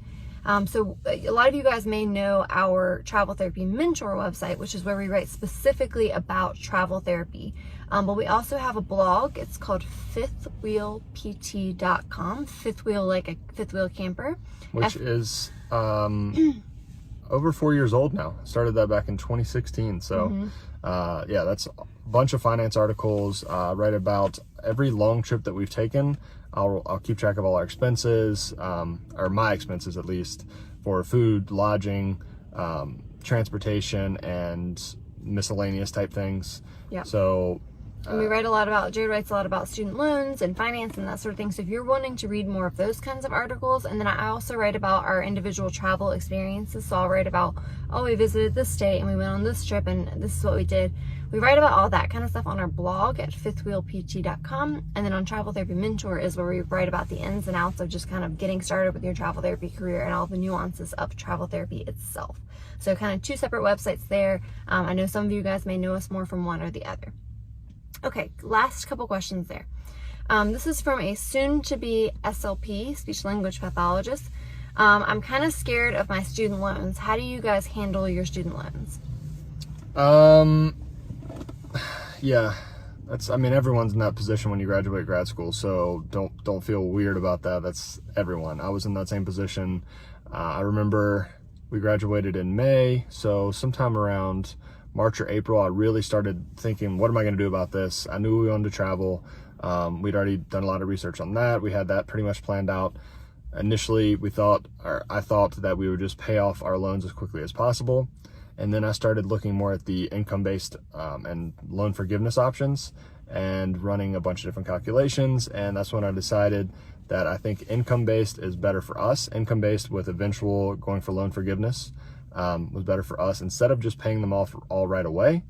So a lot of you guys may know our Travel Therapy Mentor website, which is where we write specifically about travel therapy. But we also have a blog. It's called fifthwheelpt.com. Fifth wheel, like a fifth wheel camper.
Which is over 4 years old now. Started that back in 2016. So yeah, that's a bunch of finance articles. Write about every long trip that we've taken. I'll keep track of all our expenses, or my expenses at least, for food, lodging, transportation, and miscellaneous type things. Yeah. So.
And we write a lot about, Jared writes a lot about student loans and finance and that sort of thing. So if you're wanting to read more of those kinds of articles, and then I also write about our individual travel experiences. So I'll write about, oh, we visited this state and we went on this trip and this is what we did. We write about all that kind of stuff on our blog at fifthwheelpt.com. And then on Travel Therapy Mentor is where we write about the ins and outs of just kind of getting started with your travel therapy career and all the nuances of travel therapy itself. So kind of two separate websites there. I know some of you guys may know us more from one or the other. Okay, last couple questions there. This is from a soon-to-be SLP, speech language pathologist. I'm kind of scared of my student loans. How do you guys handle your student loans?
Yeah, everyone's in that position when you graduate grad school, so don't feel weird about that. That's everyone. I was in that same position. I remember we graduated in May, so sometime around March or April, I really started thinking, what am I going to do about this? I knew we wanted to travel. We'd already done a lot of research on that. We had that pretty much planned out. Initially, I thought that we would just pay off our loans as quickly as possible. And then I started looking more at the income-based and loan forgiveness options and running a bunch of different calculations. And that's when I decided that I think income-based is better for us. Income-based with eventual going for loan forgiveness was better for us instead of just paying them off all right away.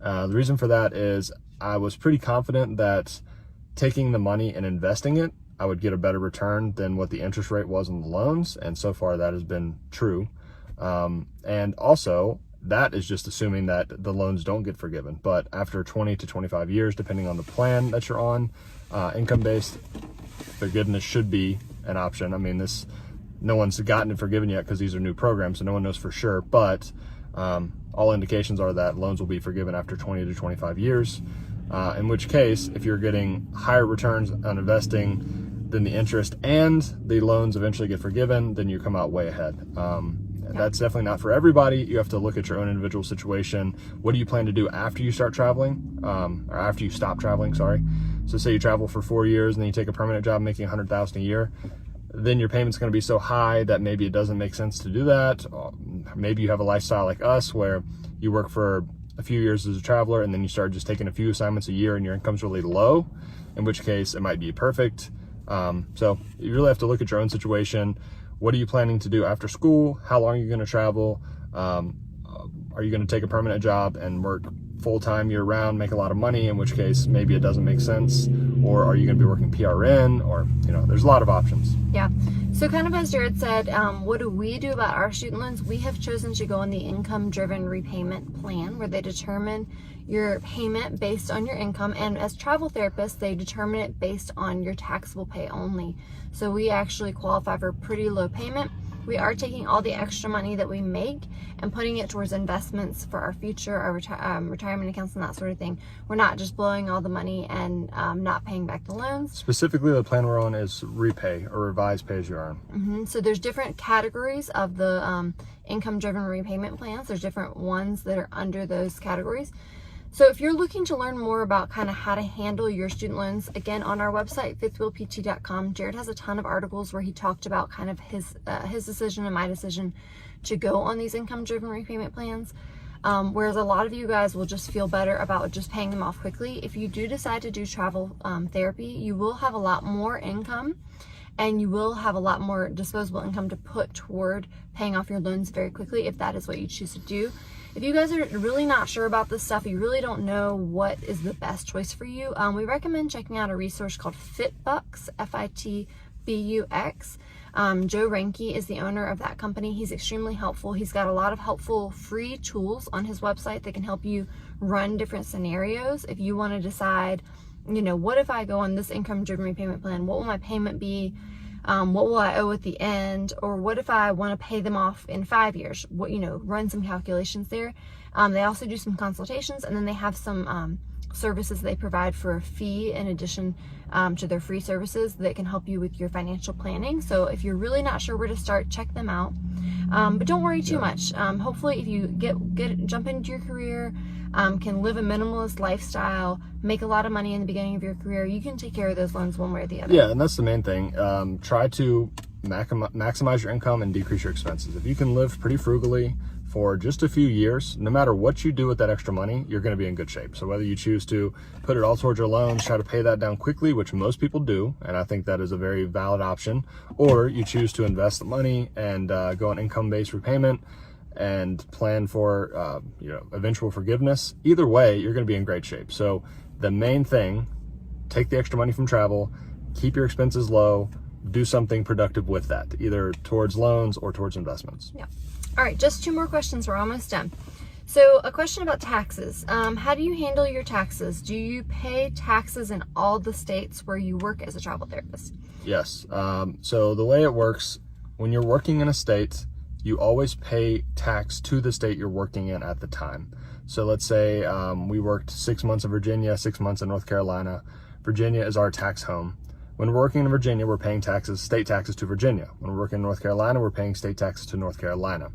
The reason for that is I was pretty confident that taking the money and investing it, I would get a better return than what the interest rate was on the loans. And so far that has been true. And also that is just assuming that the loans don't get forgiven. But after 20 to 25 years, depending on the plan that you're on, income-based forgiveness should be an option. I mean, no one's gotten it forgiven yet because these are new programs, so no one knows for sure. But all indications are that loans will be forgiven after 20 to 25 years. In which case, if you're getting higher returns on investing than the interest and the loans eventually get forgiven, then you come out way ahead. That's definitely not for everybody. You have to look at your own individual situation. What do you plan to do after you start traveling, or after you stop traveling, sorry. So say you travel for 4 years and then you take a permanent job making $100,000 a year, then your payment's going to be so high that maybe it doesn't make sense to do that. Maybe you have a lifestyle like us where you work for a few years as a traveler and then you start just taking a few assignments a year and your income's really low, in which case it might be perfect. So you really have to look at your own situation. What are you planning to do after school? How long are you going to travel? Are you going to take a permanent job and work full-time year-round, make a lot of money, in which case maybe it doesn't make sense? Or are you going to be working PRN? Or, there's a lot of options.
Yeah. So kind of as Jared said, what do we do about our student loans? We have chosen to go on the income-driven repayment plan, where they determine your payment based on your income, and as travel therapists, they determine it based on your taxable pay only. So we actually qualify for pretty low payment. We are taking all the extra money that we make and putting it towards investments for our future, our retirement accounts and that sort of thing. We're not just blowing all the money and not paying back the loans.
Specifically, the plan we're on is repay or revise pay as you earn.
So there's different categories of the income-driven repayment plans. There's different ones that are under those categories. So if you're looking to learn more about kind of how to handle your student loans, again, on our website, fifthwheelpt.com, Jared has a ton of articles where he talked about kind of his decision and my decision to go on these income-driven repayment plans. Whereas a lot of you guys will just feel better about just paying them off quickly. If you do decide to do travel therapy, you will have a lot more income and you will have a lot more disposable income to put toward paying off your loans very quickly if that is what you choose to do. If you guys are really not sure about this stuff, you really don't know what is the best choice for you, we recommend checking out a resource called FitBUX, FITBUX. Joe Reinke is the owner of that company. He's extremely helpful. He's got a lot of helpful free tools on his website that can help you run different scenarios. If you want to decide, what if I go on this income-driven repayment plan? What will my payment be? What will I owe at the end? Or what if I want to pay them off in 5 years? Run some calculations there. They also do some consultations, and then they have some services they provide for a fee in addition to their free services that can help you with your financial planning. So if you're really not sure where to start, check them out. But don't worry too much. Hopefully if you jump into your career, can live a minimalist lifestyle, make a lot of money in the beginning of your career, you can take care of those loans one way or the other.
Yeah, and that's the main thing. Try to maximize your income and decrease your expenses. If you can live pretty frugally for just a few years, no matter what you do with that extra money, you're going to be in good shape. So whether you choose to put it all towards your loans, try to pay that down quickly, which most people do, and I think that is a very valid option, or you choose to invest the money and go on income-based repayment and plan for eventual forgiveness, either way, you're going to be in great shape. So the main thing, take the extra money from travel, keep your expenses low, do something productive with that, either towards loans or towards investments.
Yeah. All right, just 2 more questions. We're almost done. So a question about taxes. How do you handle your taxes? Do you pay taxes in all the states where you work as a travel therapist?
Yes. So the way it works, when you're working in a state, you always pay tax to the state you're working in at the time. So let's say we worked 6 months in Virginia, 6 months in North Carolina. Virginia is our tax home. When we're working in Virginia, we're paying state taxes to Virginia. When we're working in North Carolina, we're paying state taxes to North Carolina.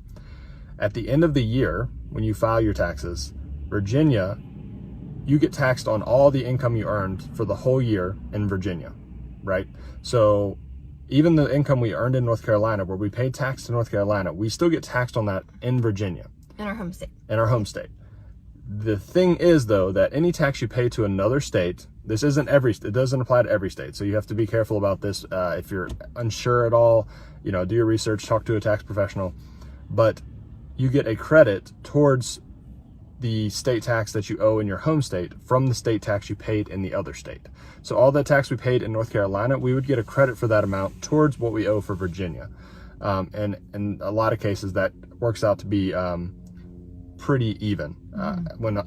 At the end of the year, when you file your taxes, Virginia, you get taxed on all the income you earned for the whole year in Virginia, right? So even the income we earned in North Carolina, where we paid tax to North Carolina, we still get taxed on that in Virginia.
In our home state.
In our home state. The thing is, though, that any tax you pay to another state, it doesn't apply to every state. So you have to be careful about this. If you're unsure at all, do your research, talk to a tax professional. But you get a credit towards the state tax that you owe in your home state from the state tax you paid in the other state. So all that tax we paid in North Carolina, we would get a credit for that amount towards what we owe for Virginia. And in a lot of cases, that works out to be pretty even when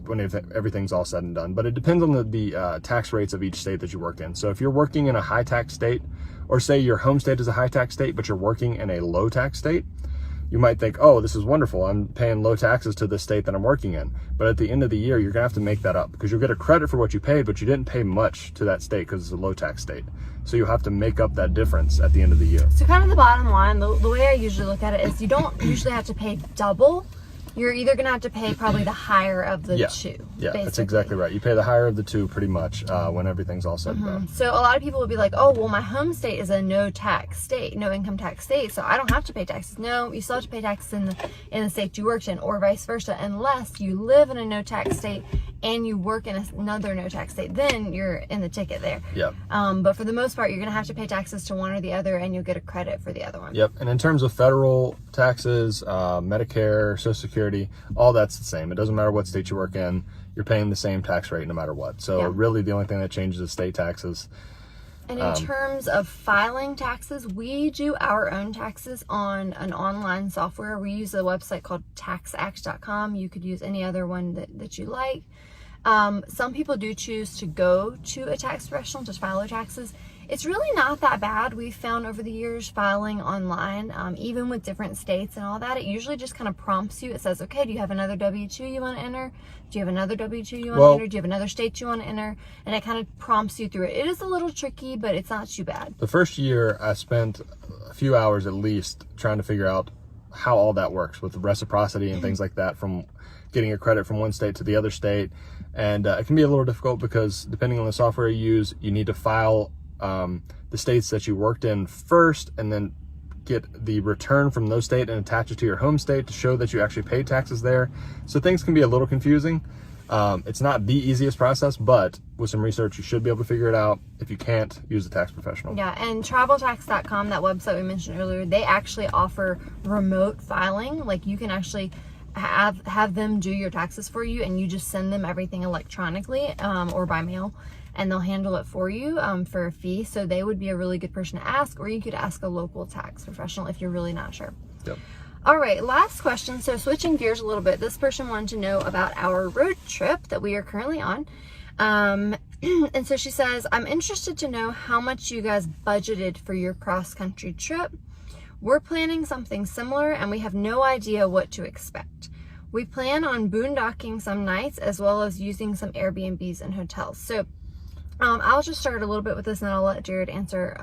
everything's all said and done. But it depends on the tax rates of each state that you work in. So if you're working in a high tax state, or say your home state is a high tax state, but you're working in a low tax state, you might think, oh, this is wonderful, I'm paying low taxes to the state that I'm working in. But at the end of the year, you're gonna have to make that up, because you'll get a credit for what you paid, but you didn't pay much to that state because it's a low tax state. So you'll have to make up that difference at the end of the year.
So kind of the bottom line, the way I usually look at it is you don't usually have to pay double. You're either going to have to pay probably the higher of the two.
Yeah,
basically.
That's exactly right. You pay the higher of the two pretty much when everything's all said and done.
So a lot of people will be like, oh, well, my home state is a no tax state, no income tax state, so I don't have to pay taxes. No, you still have to pay taxes in the state you worked in, or vice versa, unless you live in a no tax state and you work in another no tax state. Then you're in the ticket there.
Yep.
But for the most part, you're going to have to pay taxes to one or the other, and you'll get a credit for the other one.
Yep. And in terms of federal taxes, Medicare, Social Security, all that's the same. It doesn't matter what state you work in, you're paying the same tax rate no matter what. So really the only thing that changes is state taxes.
And in terms of filing taxes, we do our own taxes on an online software. We use a website called taxact.com. You could use any other one that you like. Some people do choose to go to a tax professional to file their taxes. It's really not that bad. We've found over the years filing online, even with different states and all that, it usually just kind of prompts you. It says, okay, do you have another W-2 you want to enter? Do you have another W-2 you want to enter? Do you have another state you want to enter? And it kind of prompts you through it. It is a little tricky, but it's not too bad.
The first year I spent a few hours at least trying to figure out how all that works with reciprocity and things like that, from getting a credit from one state to the other state. And it can be a little difficult because depending on the software you use, you need to file the states that you worked in first, and then get the return from those states and attach it to your home state to show that you actually paid taxes there. So things can be a little confusing. It's not the easiest process, but with some research, you should be able to figure it out. If you can't, use a tax professional.
Yeah, and traveltax.com, that website we mentioned earlier, they actually offer remote filing. Like you can actually have them do your taxes for you, and you just send them everything electronically or by mail, and they'll handle it for you for a fee. So they would be a really good person to ask, or you could ask a local tax professional if you're really not sure.
Yep.
All right, last question. So switching gears a little bit, this person wanted to know about our road trip that we are currently on. And so she says, I'm interested to know how much you guys budgeted for your cross-country trip. We're planning something similar, and we have no idea what to expect. We plan on boondocking some nights, as well as using some Airbnbs and hotels. So I'll just start a little bit with this, and then I'll let Jared answer.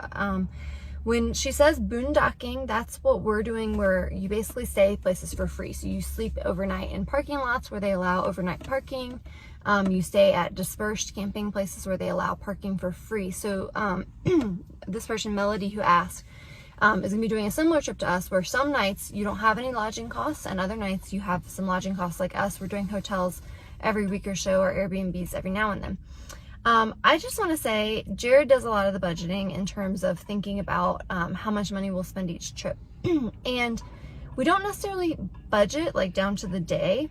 When she says boondocking, that's what we're doing, where you basically stay places for free. So you sleep overnight in parking lots where they allow overnight parking. You stay at dispersed camping places where they allow parking for free. So this person, Melody, who asked, is going to be doing a similar trip to us, where some nights you don't have any lodging costs, and other nights you have some lodging costs. Like us, we're doing hotels every week or so, or Airbnbs every now and then. I just want to say Jared does a lot of the budgeting in terms of thinking about how much money we'll spend each trip. And we don't necessarily budget like down to the day.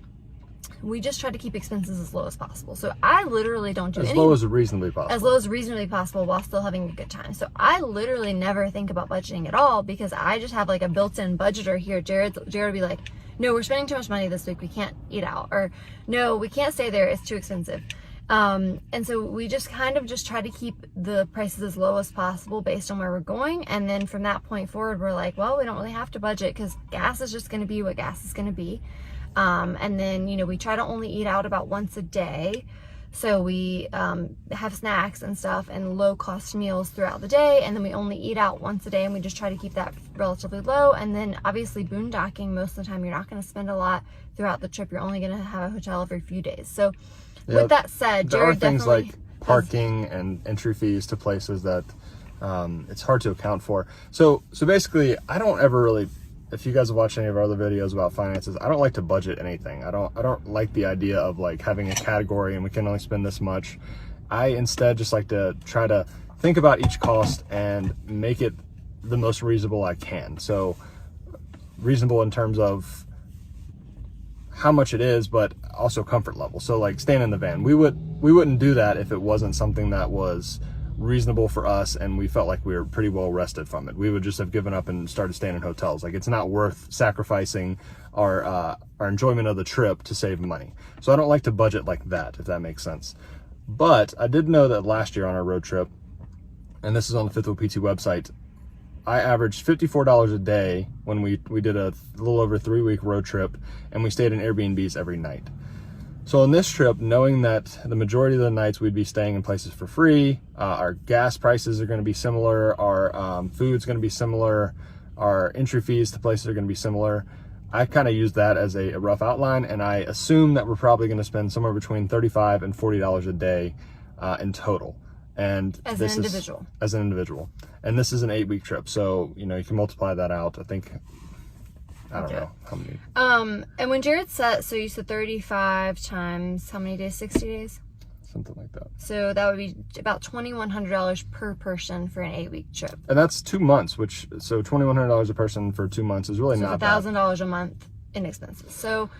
We just try to keep expenses as low as possible. So I literally don't do
as low as reasonably possible.
As low as reasonably possible while still having a good time. So I literally never think about budgeting at all, because I just have like a built-in budgeter here. Jared will be like, no, we're spending too much money this week, we can't eat out, or no, we can't stay there, it's too expensive. And so we just kind of just try to keep the prices as low as possible based on where we're going. And then from that point forward, we're like, well, we don't really have to budget, because gas is just going to be what gas is going to be. And then, you know, we try to only eat out about once a day. So we have snacks and stuff and low cost meals throughout the day. And then we only eat out once a day, and we just try to keep that relatively low. And then obviously boondocking, most of the time you're not going to spend a lot throughout the trip. You're only going to have a hotel every few days. So with that said,
there are
Jared
things like parking and entry fees to places that it's hard to account for. So basically, I don't ever really, if you guys have watched any of our other videos about finances, I don't like to budget anything. I don't like the idea of like having a category and we can only spend this much. I instead just like to try to think about each cost and make it the most reasonable I can. So reasonable in terms of how much it is, but also comfort level. So like staying in the van, we wouldn't do that if it wasn't something that was reasonable for us, and we felt like we were pretty well rested from it. We would just have given up and started staying in hotels. Like, it's not worth sacrificing our enjoyment of the trip to save money. So I don't like to budget like that, if that makes sense. But I did know that last year on our road trip, and this is on the Fifth Wheel PT website, I averaged $54 a day when we did a little over 3-week road trip, and we stayed in Airbnbs every night. So on this trip, knowing that the majority of the nights we'd be staying in places for free, our gas prices are going to be similar, our food's going to be similar, our entry fees to places are going to be similar, I kind of used that as a rough outline, and I assume that we're probably going to spend somewhere between $35 and $40 a day in total. And
as an individual.
As an individual. And this is an 8-week trip, so you can multiply that out. I think, I don't know how many.
And when Jared said, so you said 35 times how many days? 60 days?
Something like that.
So that would be about $2,100 per person for an 8-week trip.
And that's 2 months, so $2,100 a person for 2 months is really not bad.
$1,000 a month in expenses. So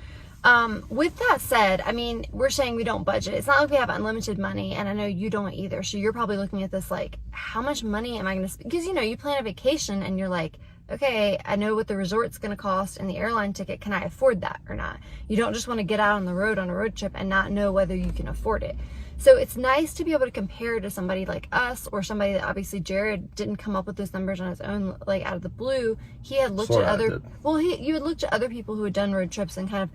with that said, I mean, we're saying we don't budget. It's not like we have unlimited money, and I know you don't either. So you're probably looking at this like, how much money am I going to spend? Because, you plan a vacation and you're like, okay, I know what the resort's going to cost and the airline ticket. Can I afford that or not? You don't just want to get out on the road on a road trip and not know whether you can afford it. So it's nice to be able to compare to somebody like us, or somebody that obviously Jared didn't come up with those numbers on his own, like out of the blue. He had looked at other, you had looked at other people who had done road trips and kind of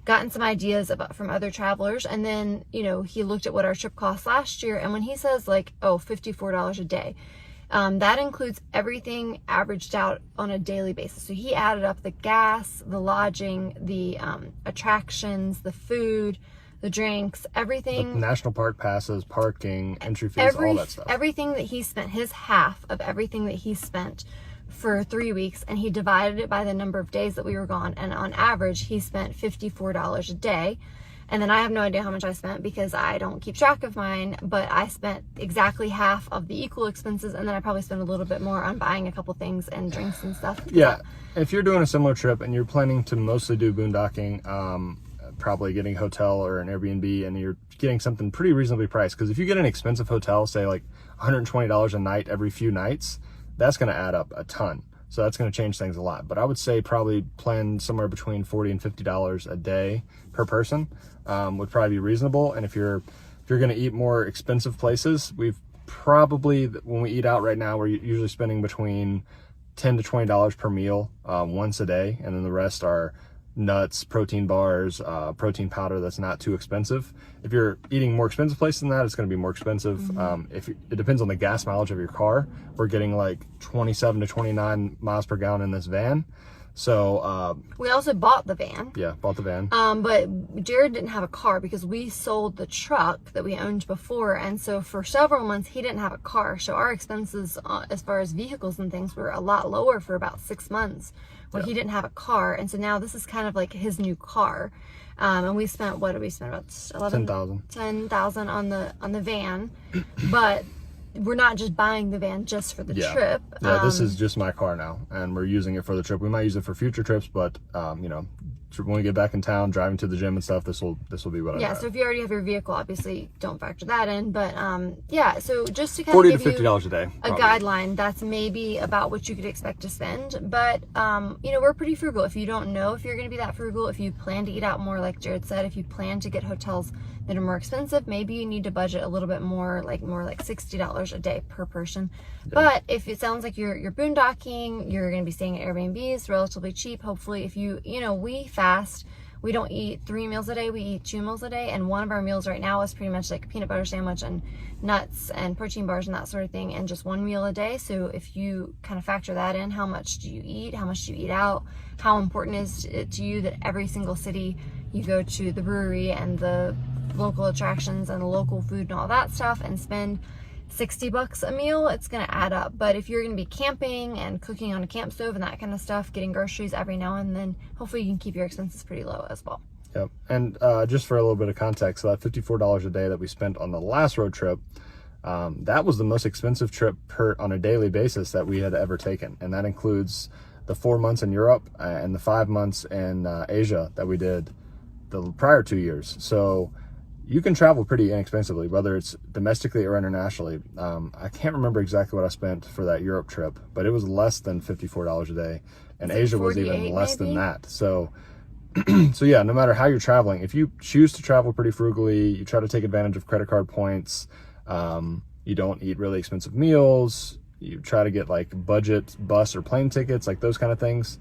gotten some ideas from other travelers. And then, he looked at what our trip cost last year. And when he says like, $54 a day, that includes everything averaged out on a daily basis. So he added up the gas, the lodging, the attractions, the food, the drinks, everything.
The national park passes, parking, entry fees, all that stuff. Everything
that he spent, his half of everything that he spent for 3 weeks, and he divided it by the number of days that we were gone. And on average, he spent $54 a day. And then I have no idea how much I spent because I don't keep track of mine, but I spent exactly half of the equal expenses, and then I probably spent a little bit more on buying a couple things and drinks and stuff.
Yeah. If you're doing a similar trip and you're planning to mostly do boondocking, probably getting a hotel or an Airbnb, and you're getting something pretty reasonably priced, because if you get an expensive hotel, say like $120 a night every few nights, that's going to add up a ton. So that's going to change things a lot. But I would say probably plan somewhere between $40 and $50 a day per person would probably be reasonable. And if you're going to eat more expensive places, we've probably, when we eat out right now, we're usually spending between $10 to $20 per meal once a day, and then the rest are nuts, protein bars, protein powder that's not too expensive. If you're eating more expensive places than that, it's going to be more expensive. It depends on the gas mileage of your car. We're getting like 27 to 29 miles per gallon in this van. So
we also bought the van.
Yeah, bought the van.
But Jared didn't have a car because we sold the truck that we owned before, and so for several months he didn't have a car. So our expenses as far as vehicles and things were a lot lower for about 6 months where he didn't have a car. And so now this is kind of like his new car. And we spent, what did we spend? About $10,000 on the van. But we're not just buying the van just for the trip.
Yeah, this is just my car now, and we're using it for the trip. We might use it for future trips, but when we get back in town, driving to the gym and stuff, this will be what I drive.
So if you already have your vehicle, obviously don't factor that in. But so just to kind
$40
of
to
give
$50
you
a day,
a guideline, that's maybe about what you could expect to spend. But we're pretty frugal. If you don't know if you're going to be that frugal, if you plan to eat out more, like Jared said, if you plan to get hotels that are more expensive, maybe you need to budget a little bit more like $60 a day per person. Yeah. But if it sounds like you're boondocking, you're going to be staying at Airbnbs, relatively cheap. Hopefully, if we fast, we don't eat 3 meals a day, we eat 2 meals a day, and one of our meals right now is pretty much like a peanut butter sandwich and nuts and protein bars and that sort of thing, and just 1 meal a day. So if you kind of factor that in, how much do you eat, how much do you eat out, how important is it to you that every single city you go to the brewery and the local attractions and the local food and all that stuff and spend $60 a meal, it's going to add up. But if you're going to be camping and cooking on a camp stove and that kind of stuff, getting groceries every now and then, hopefully you can keep your expenses pretty low as well.
Yep. And just for a little bit of context, so that $54 a day that we spent on the last road trip, that was the most expensive trip on a daily basis that we had ever taken. And that includes the 4 months in Europe and the 5 months in Asia that we did the prior 2 years. So you can travel pretty inexpensively, whether it's domestically or internationally. I can't remember exactly what I spent for that Europe trip, but it was less than $54 a day, and Asia was even less than that. So so yeah, no matter how you're traveling, if you choose to travel pretty frugally, you try to take advantage of credit card points, you don't eat really expensive meals, you try to get like budget bus or plane tickets, like those kind of things,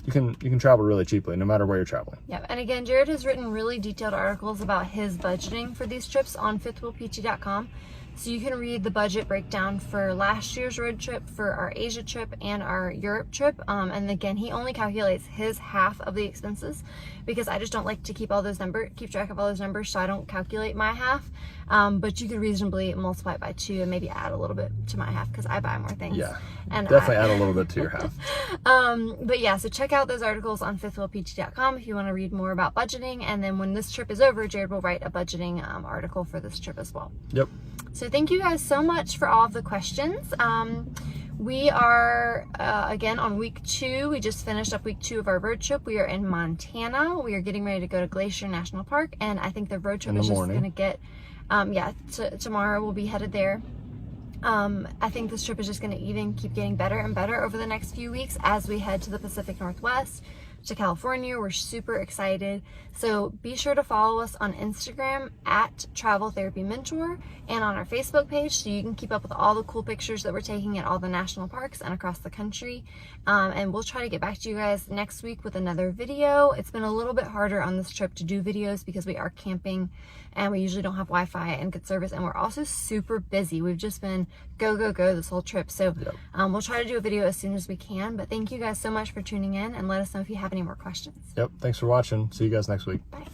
you can travel really cheaply no matter where you're traveling.
Yeah, and again, Jared has written really detailed articles about his budgeting for these trips on fifthwheelpt.com. So you can read the budget breakdown for last year's road trip, for our Asia trip, and our Europe trip. And again, he only calculates his half of the expenses because I just don't like to keep track of all those numbers, so I don't calculate my half. But you could reasonably multiply it by 2 and maybe add a little bit to my half because I buy more things.
Yeah,
and
definitely add a little bit to your half.
But yeah, so check out those articles on fifthwheelpt.com if you want to read more about budgeting. And then when this trip is over, Jared will write a budgeting article for this trip as well.
Yep.
So thank you guys so much for all of the questions. We are, again, on week 2. We just finished up week 2 of our road trip. We are in Montana. We are getting ready to go to Glacier National Park. And I think the road trip is just going to get, tomorrow we'll be headed there. I think this trip is just going to even keep getting better and better over the next few weeks as we head to the Pacific Northwest, to California. We're super excited. So be sure to follow us on Instagram at Travel Therapy Mentor and on our Facebook page so you can keep up with all the cool pictures that we're taking at all the national parks and across the country. And we'll try to get back to you guys next week with another video. It's been a little bit harder on this trip to do videos because we are camping and we usually don't have Wi-Fi and good service, and we're also super busy. We've just been go this whole trip. So we'll try to do a video as soon as we can. But thank you guys so much for tuning in, and let us know if you have any more questions.
Yep. Thanks for watching. See you guys next week.
Bye.